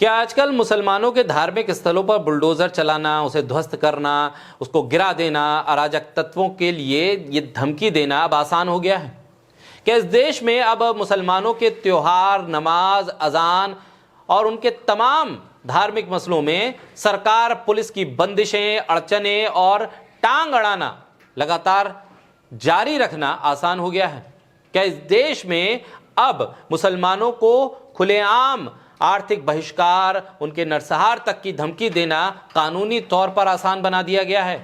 क्या आजकल मुसलमानों के धार्मिक स्थलों पर बुलडोजर चलाना, उसे ध्वस्त करना, उसको गिरा देना, अराजक तत्वों के लिए ये धमकी देना अब आसान हो गया है? क्या इस देश में अब मुसलमानों के त्योहार, नमाज, अजान और उनके तमाम धार्मिक मसलों में सरकार, पुलिस की बंदिशें, अड़चने और टांग अड़ाना लगातार जारी रखना आसान हो गया है? क्या इस देश में अब मुसलमानों को खुलेआम आर्थिक बहिष्कार, उनके नरसंहार तक की धमकी देना कानूनी तौर पर आसान बना दिया गया है?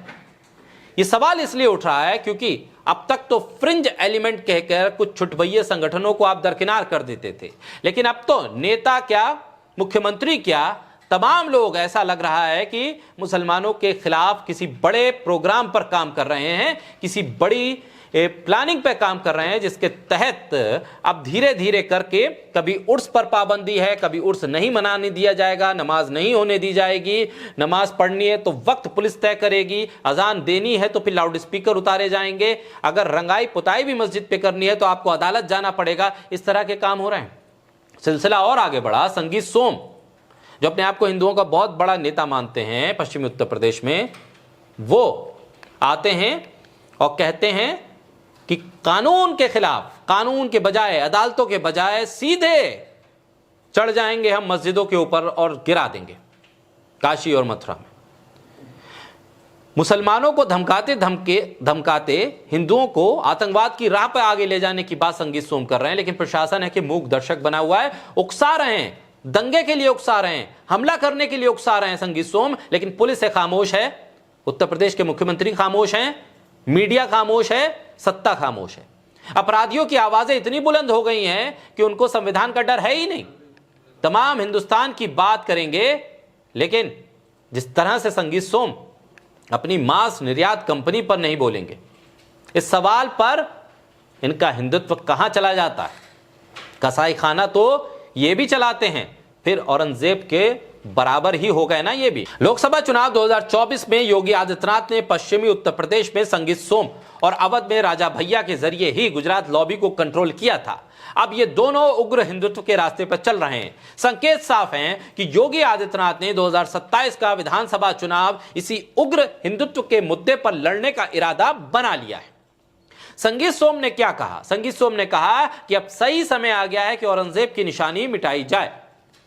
यह सवाल इसलिए उठ रहा है क्योंकि अब तक तो फ्रिंज एलिमेंट कहकर कुछ छुटभइये संगठनों को आप दरकिनार कर देते थे, लेकिन अब तो नेता क्या, मुख्यमंत्री क्या, तमाम लोग ऐसा लग रहा है कि मुसलमानों के खिलाफ किसी बड़े प्रोग्राम पर काम कर रहे हैं, किसी बड़ी प्लानिंग पे काम कर रहे हैं, जिसके तहत अब धीरे धीरे करके कभी उर्स पर पाबंदी है, कभी उर्स नहीं मनाने दिया जाएगा, नमाज नहीं होने दी जाएगी, नमाज पढ़नी है तो वक्त पुलिस तय करेगी, अजान देनी है तो फिर लाउड स्पीकर उतारे जाएंगे, अगर रंगाई पुताई भी मस्जिद पे करनी है तो आपको अदालत जाना पड़ेगा। इस तरह के काम हो रहे हैं। सिलसिला और आगे बढ़ा। संगीत सोम, जो अपने आप को हिंदुओं का बहुत बड़ा नेता मानते हैं पश्चिमी उत्तर प्रदेश में, वो आते हैं और कहते हैं कि कानून के खिलाफ, कानून के बजाय, अदालतों के बजाय सीधे चढ़ जाएंगे हम मस्जिदों के ऊपर और गिरा देंगे। काशी और मथुरा में मुसलमानों को धमकाते हिंदुओं को आतंकवाद की राह पर आगे ले जाने की बात संगीत सोम कर रहे हैं, लेकिन प्रशासन है कि मूक दर्शक बना हुआ है, उकसा रहे हैं, दंगे के लिए उकसा रहे हैं, हमला करने के लिए उकसा रहे हैं संगीत सोम, लेकिन पुलिस है खामोश है, उत्तर प्रदेश के मुख्यमंत्री खामोश हैं, मीडिया खामोश है, सत्ता खामोश है। अपराधियों की आवाजें इतनी बुलंद हो गई हैं कि उनको संविधान का डर है ही नहीं। तमाम हिंदुस्तान की बात करेंगे, लेकिन जिस तरह से संगीत सोम अपनी मांस निर्यात कंपनी पर नहीं बोलेंगे, इस सवाल पर इनका हिंदुत्व कहां चला जाता है? कसाई खाना तो ये भी चलाते हैं, फिर औरंगजेब के बराबर ही हो गए ना ये भी। लोकसभा चुनाव 2024 में योगी आदित्यनाथ ने पश्चिमी उत्तर प्रदेश में संगीत सोम और अवध में राजा भैया के जरिए ही गुजरात लॉबी को कंट्रोल किया था। अब ये दोनों उग्र हिंदुत्व के रास्ते पर चल रहे हैं। संकेत साफ हैं कि योगी आदित्यनाथ ने 2027 का विधानसभा चुनाव इसी उग्र हिंदुत्व के मुद्दे पर लड़ने का इरादा बना लिया है। संगीत सोम ने क्या कहा? संगीत सोम ने कहा कि अब सही समय आ गया है कि औरंगजेब की निशानी मिटाई जाए।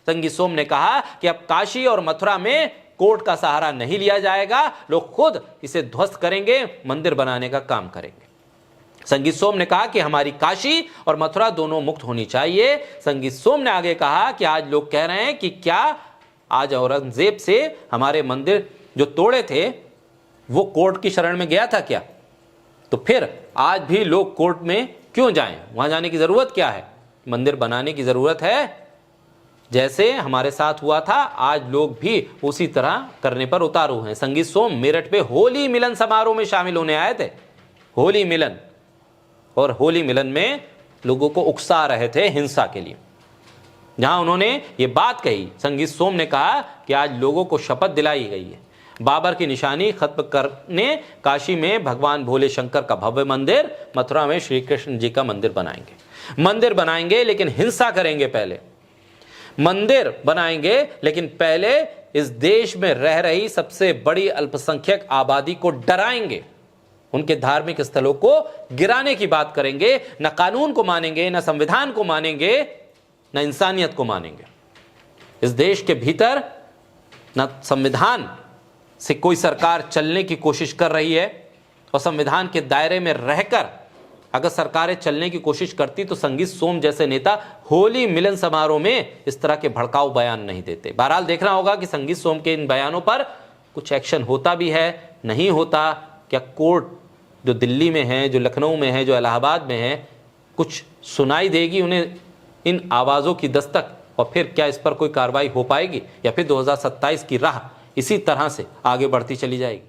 संगीत सोम ने कहा कि अब काशी और मथुरा में कोर्ट का सहारा नहीं लिया जाएगा, लोग खुद इसे ध्वस्त करेंगे, मंदिर बनाने का काम करेंगे। संगीत सोम ने कहा कि हमारी काशी और मथुरा दोनों मुक्त होनी चाहिए। संगीत सोम ने आगे कहा कि आज लोग कह रहे हैं कि क्या आज औरंगजेब से हमारे मंदिर जो तोड़े थे वो कोर्ट की शरण में गया था क्या? तो फिर आज भी लोग कोर्ट में क्यों जाएं? वहां जाने की जरूरत क्या है? मंदिर बनाने की जरूरत है। जैसे हमारे साथ हुआ था, आज लोग भी उसी तरह करने पर उतारू हैं। संगीत सोम मेरठ पे होली मिलन समारोह में शामिल होने आए थे। होली मिलन, और होली मिलन में लोगों को उकसा रहे थे हिंसा के लिए। जहां उन्होंने ये बात कही, संगीत सोम ने कहा कि आज लोगों को शपथ दिलाई गई है, बाबर की निशानी खत्म करने काशी में भगवान भोले शंकर का भव्य मंदिर, मथुरा में श्री कृष्ण जी का मंदिर बनाएंगे। मंदिर बनाएंगे लेकिन हिंसा करेंगे पहले। मंदिर बनाएंगे लेकिन पहले इस देश में रह रही सबसे बड़ी अल्पसंख्यक आबादी को डराएंगे, उनके धार्मिक स्थलों को गिराने की बात करेंगे। न कानून को मानेंगे, न संविधान को मानेंगे, न इंसानियत को मानेंगे। इस देश के भीतर न संविधान से कोई सरकार चलने की कोशिश कर रही है, और संविधान के दायरे में रहकर अगर सरकारें चलने की कोशिश करती तो संगीत सोम जैसे नेता होली मिलन समारोह में इस तरह के भड़काऊ बयान नहीं देते। बहरहाल देखना होगा कि संगीत सोम के इन बयानों पर कुछ एक्शन होता भी है, नहीं होता। क्या कोर्ट जो दिल्ली में है, जो लखनऊ में है, जो इलाहाबाद में है, कुछ सुनाई देगी उन्हें इन आवाज़ों की दस्तक? और फिर क्या इस पर कोई कार्रवाई हो पाएगी, या फिर 2027 की राह इसी तरह से आगे बढ़ती चली जाएगी?